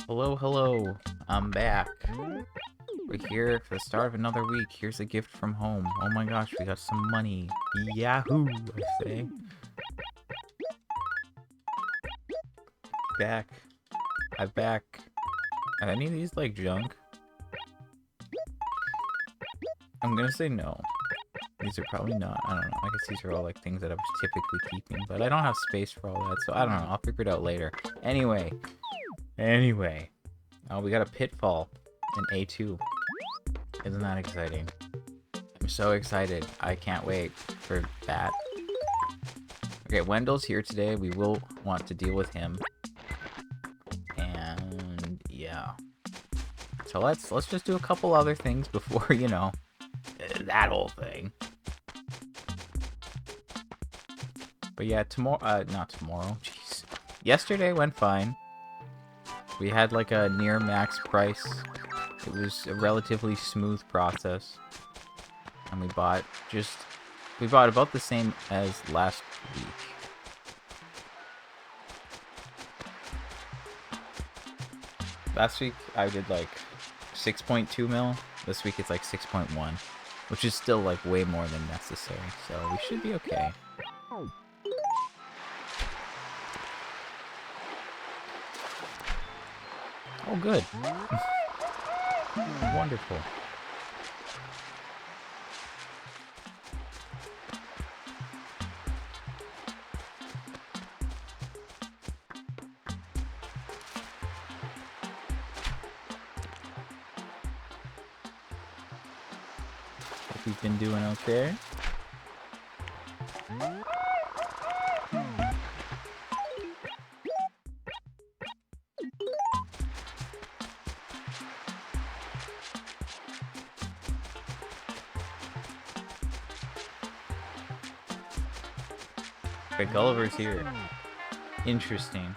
Hello, hello. I'm back. We're here for the start of another week. Here's a gift from home. Oh my gosh, we got some money. Yahoo, I say. Back. I'm back. Are any of these like junk? I'm gonna say no. These are probably not. I don't know. I guess these are all like things that I was typically keeping, but I don't have space for all that, so I don't know. I'll figure it out later. Anyway. Oh, we got a pitfall in A2. Isn't that exciting? I'm so excited. I can't wait for that. Okay, Wendell's here today. We will want to deal with him. And yeah. So let's just do a couple other things before, you know, that whole thing. But yeah, not tomorrow. Jeez. Yesterday went fine. We had like a near max price. It was a relatively smooth process. And we bought about the same as last week. Last week I did like 6.2 mil. This week it's like 6.1, which is still like way more than necessary. So we should be okay. Oh, good. Wonderful. Hope you've been doing okay. Okay, Gulliver's here. Interesting.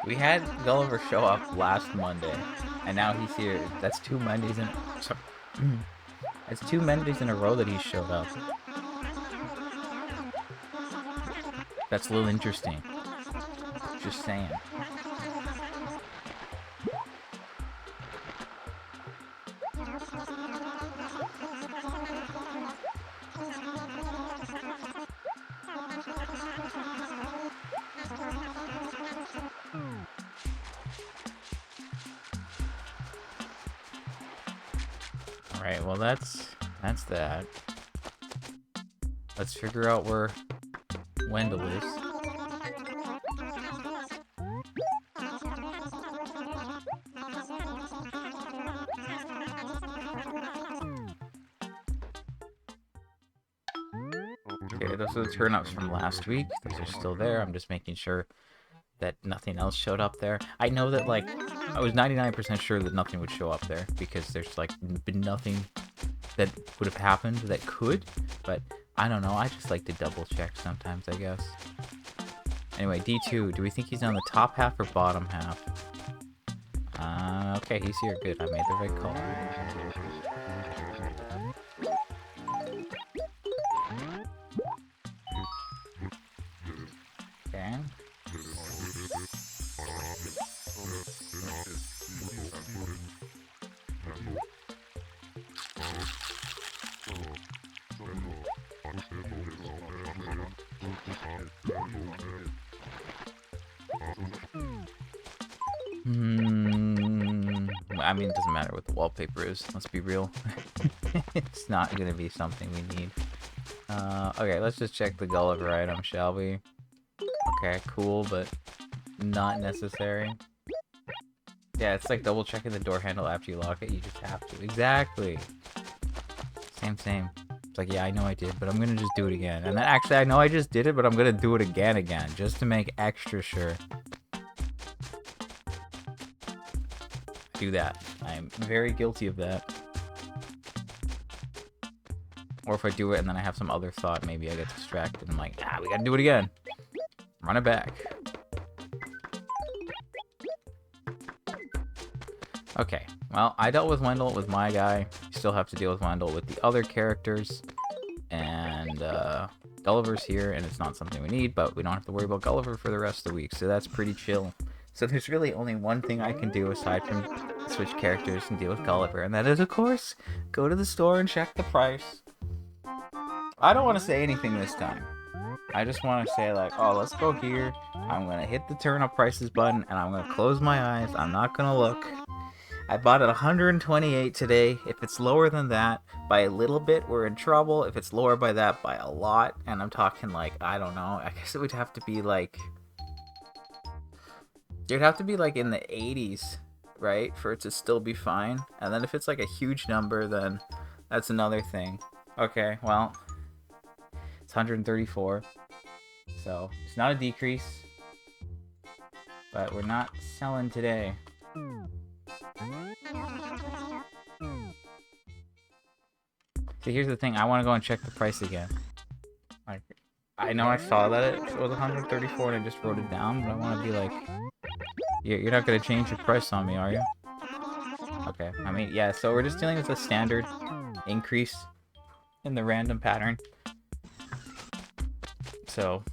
We had Gulliver show up last Monday, and now he's here. That's 2 Mondays in. Sorry. That's 2 Mondays in a row that he showed up. That's a little interesting. Just saying. Alright, well that's that. Let's figure out where Wendell is. Okay, those are the turn-ups from last week. Those are still there. I'm just making sure that nothing else showed up there. I know that, like, I was 99% sure that nothing would show up there because there's, like, been nothing that would have happened that could, but I don't know. I just like to double check sometimes, I guess. Anyway, D2, do we think he's on the top half or bottom half? Okay, he's here. Good, I made the right call. Okay. I mean, it doesn't matter what the wallpaper is. Let's be real. It's not going to be something we need. Okay, let's just check the Gulliver item, shall we? Okay, cool, but not necessary. Yeah, it's like double checking the door handle after you lock it. You just have to. Exactly. Same. It's like, yeah, I know I did, but I'm going to just do it again. And then actually, I know I just did it, but I'm going to do it again, just to make extra sure. do that. I'm very guilty of that. Or if I do it and then I have some other thought, maybe I get distracted and I'm like, ah, we gotta do it again. Run it back. Okay, well, I dealt with Wendell with my guy. You still have to deal with Wendell with the other characters. And Gulliver's here, and it's not something we need, but we don't have to worry about Gulliver for the rest of the week, so that's pretty chill. So there's really only one thing I can do aside from switch characters and deal with Gulliver, and that is, of course, go to the store and check the price. I don't want to say anything this time. I just want to say, like, oh, let's go here. I'm going to hit the turnip prices button, and I'm going to close my eyes. I'm not going to look. I bought it 128 today. If it's lower than that by a little bit, we're in trouble. If it's lower by that by a lot, and I'm talking like, I don't know, I guess it would have to be like, it'd have to be like in the 80s, right, for it to still be fine. And then if it's like a huge number, then that's another thing. Okay, well, it's 134, so it's not a decrease, but we're not selling today. See, here's the thing. I want to go and check the price again. Like, I know I saw that it was 134 and I just wrote it down, but I want to be like, you're not going to change your price on me, are you? Okay. I mean, yeah, so we're just dealing with a standard increase in the random pattern. So,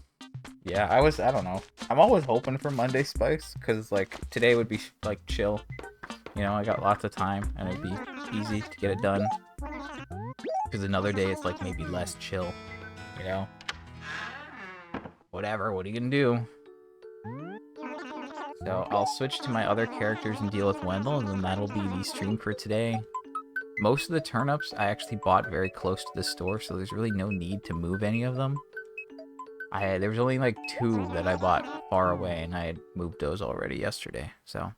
yeah, I don't know. I'm always hoping for Monday spikes, because, like, today would be, like, chill. You know, I got lots of time, and it'd be easy to get it done. Because another day it's, like, maybe less chill, you know? Whatever, what are you gonna do? So, I'll switch to my other characters and deal with Wendell, and then that'll be the stream for today. Most of the turnips I actually bought very close to the store, so there's really no need to move any of them. There was only, like, 2 that I bought far away, and I had moved those already yesterday, so...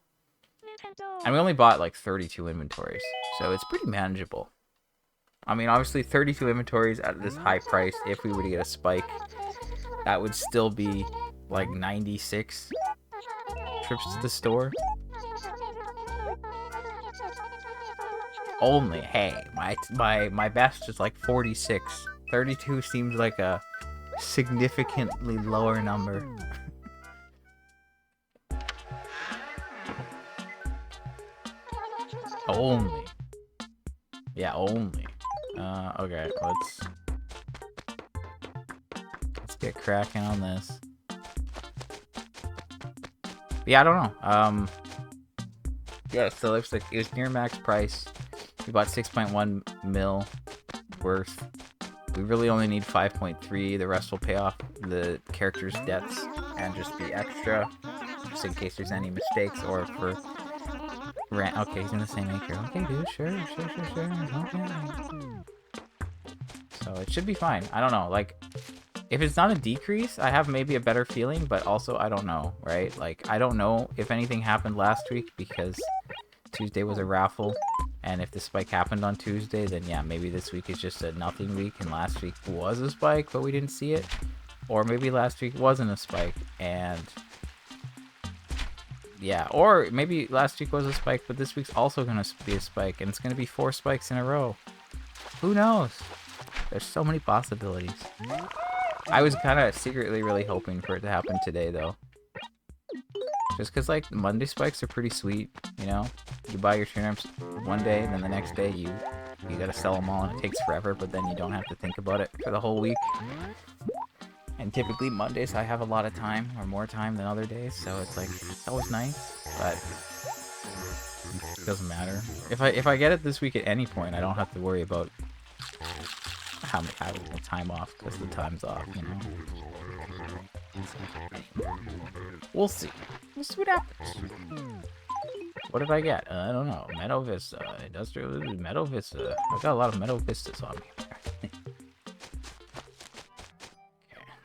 And we only bought like 32 inventories, so it's pretty manageable. I mean, obviously 32 inventories at this high price, if we were to get a spike, that would still be like 96 trips to the store. Only, hey, my best is like 46. 32 seems like a significantly lower number. Only. Yeah, only. Okay, let's get cracking on this. Yeah, I don't know. Yeah, so it looks like it was near max price. We bought 6.1 mil worth. We really only need 5.3. The rest will pay off the character's debts and just be extra, just in case there's any mistakes or for rent. Okay, he's in the same acre. Okay, dude, sure. Okay. So it should be fine. I don't know. Like, if it's not a decrease, I have maybe a better feeling, but also I don't know, right? Like, I don't know if anything happened last week because Tuesday was a raffle, and if the spike happened on Tuesday, then yeah, maybe this week is just a nothing week, and last week was a spike, but we didn't see it. Or maybe last week wasn't a spike, and yeah, or maybe last week was a spike, but this week's also going to be a spike, and it's going to be 4 spikes in a row. Who knows? There's so many possibilities. I was kind of secretly really hoping for it to happen today, though. Just because, like, Monday spikes are pretty sweet, you know? You buy your turnips one day, and then the next day you gotta sell them all, and it takes forever, but then you don't have to think about it for the whole week. And typically Mondays I have a lot of time, or more time than other days, so it's like, it's always nice, but it doesn't matter. If I get it this week at any point, I don't have to worry about having time off, because the time's off, you know? We'll see. We'll see what happens. What did I get? I don't know. Meadow Vista. Industrial Meadow Vista. I've got a lot of Meadow Vistas on me. Okay,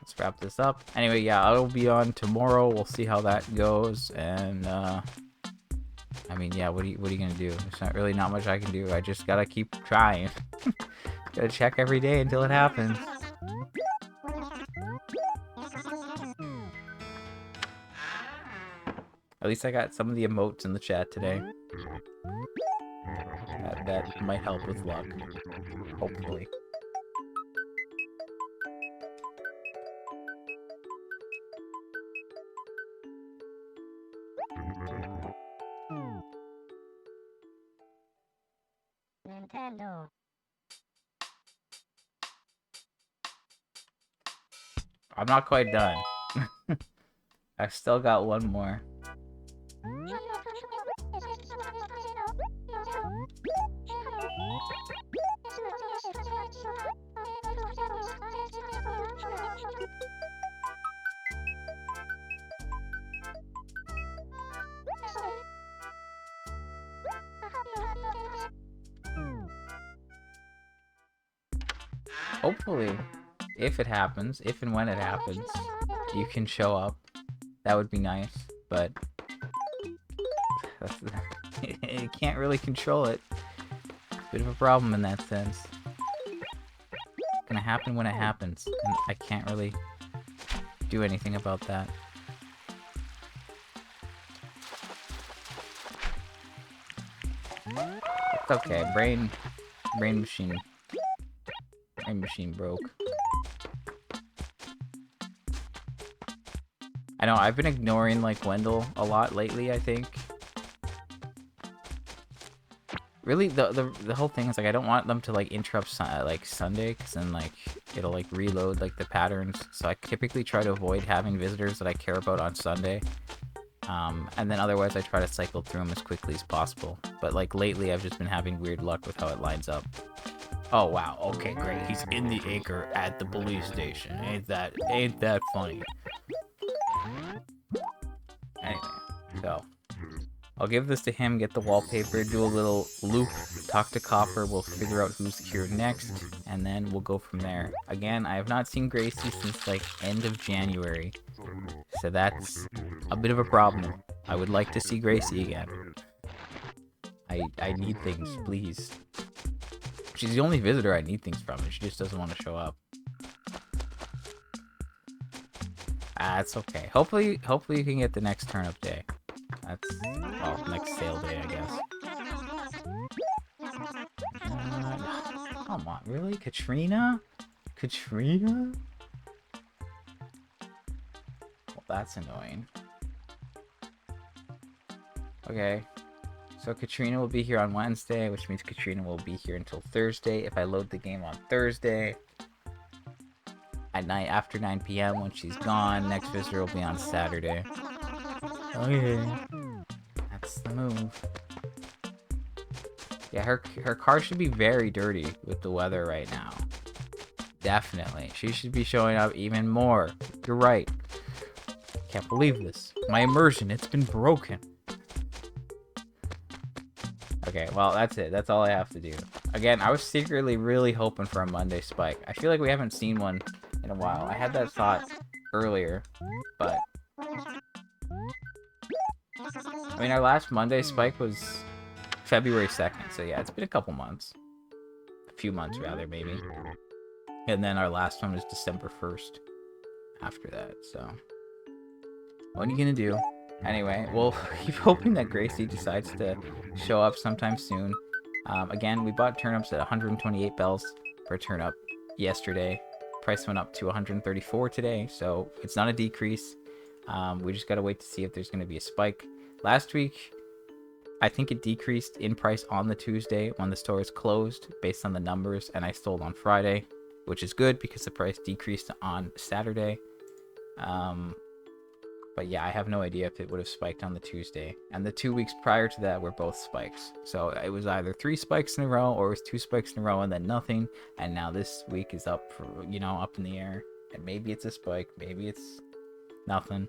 let's wrap this up. Anyway, yeah, I'll be on tomorrow. We'll see how that goes. And, I mean, yeah, what are you gonna do? There's not much I can do. I just gotta keep trying. Gotta check every day until it happens. At least I got some of the emotes in the chat today. That might help with luck. Hopefully. Nintendo. I'm not quite done. I've still got one more. Hopefully, if it happens, if and when it happens, you can show up. That would be nice, but you can't really control it. Bit of a problem in that sense. It's gonna happen when it happens, and I can't really do anything about that. It's okay. Brain machine broke. I know I've been ignoring like Wendell a lot lately, I think. Really, the whole thing is like I don't want them to like interrupt like Sunday, because then like it'll like reload like the patterns. So I typically try to avoid having visitors that I care about on Sunday. And then otherwise I try to cycle through them as quickly as possible. But like lately I've just been having weird luck with how it lines up. Oh wow, okay, great. He's in the acre at the police station. Ain't that funny? Anyway, so I'll give this to him, get the wallpaper, do a little loop, talk to Copper, we'll figure out who's here next, and then we'll go from there. Again, I have not seen Gracie since like end of January, so that's a bit of a problem. I would like to see Gracie again. I need things, please. She's the only visitor I need things from, and she just doesn't want to show up. It's okay. Hopefully you can get the next turnip day. That's, well, next sale day, I guess. Come on, really? Katrina? Katrina? Well, that's annoying. Okay. So Katrina will be here on Wednesday, which means Katrina will be here until Thursday. If I load the game on Thursday, at night after 9 p.m. when she's gone, next visitor will be on Saturday. Okay. That's the move. Yeah, her car should be very dirty with the weather right now. Definitely. She should be showing up even more. You're right. Can't believe this. My immersion, it's been broken. Okay, well, that's it. That's all I have to do. Again, I was secretly really hoping for a Monday spike. I feel like we haven't seen one in a while. I had that thought earlier, but I mean, our last Monday spike was February 2nd, so yeah, it's been a couple months. A few months, rather, maybe. And then our last one was December 1st after that, so what are you gonna do? Anyway, we'll keep hoping that Gracie decides to show up sometime soon. Again, we bought turnips at 128 bells per turnip yesterday. Price went up to 134 today, so it's not a decrease. We just gotta wait to see if there's gonna be a spike. Last week, I think it decreased in price on the Tuesday when the store is closed based on the numbers, and I sold on Friday, which is good because the price decreased on Saturday. But yeah, I have no idea if it would have spiked on the Tuesday. And the 2 weeks prior to that were both spikes. So it was either 3 spikes in a row or it was 2 spikes in a row and then nothing. And now this week is up for, up in the air. And maybe it's a spike, maybe it's nothing.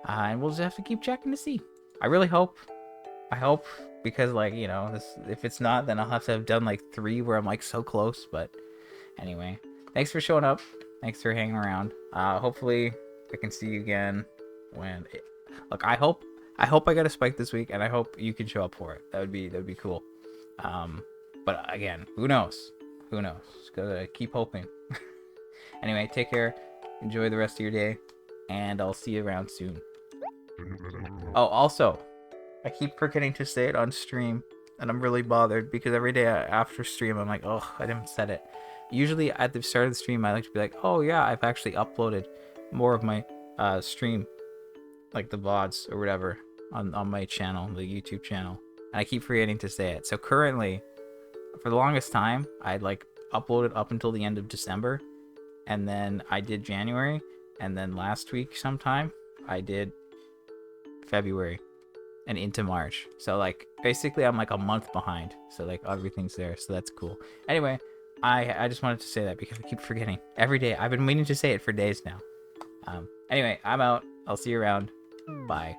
And we'll just have to keep checking to see. I really hope. I hope, because if it's not, then I'll have to have done like 3 where I'm like so close. But anyway, thanks for showing up. Thanks for hanging around. Hopefully I can see you again. Look, I hope I get a spike this week, and I hope you can show up for it. That would be cool. But again, who knows? Just gotta keep hoping. Anyway, take care. Enjoy the rest of your day, and I'll see you around soon. Oh, also, I keep forgetting to say it on stream. and I'm really bothered because every day after stream, I'm like, oh, I didn't set it. Usually at the start of the stream, I like to be like, oh yeah, I've actually uploaded more of my stream, like the VODs or whatever, on my channel, the YouTube channel, and I keep forgetting to say it. So currently, for the longest time, I'd like uploaded up until the end of December, and then I did January, and then last week sometime I did February and into March. So like basically I'm like a month behind. So like everything's there. So that's cool. Anyway, I just wanted to say that because I keep forgetting every day. I've been meaning to say it for days now. Anyway, I'm out. I'll see you around. Bye.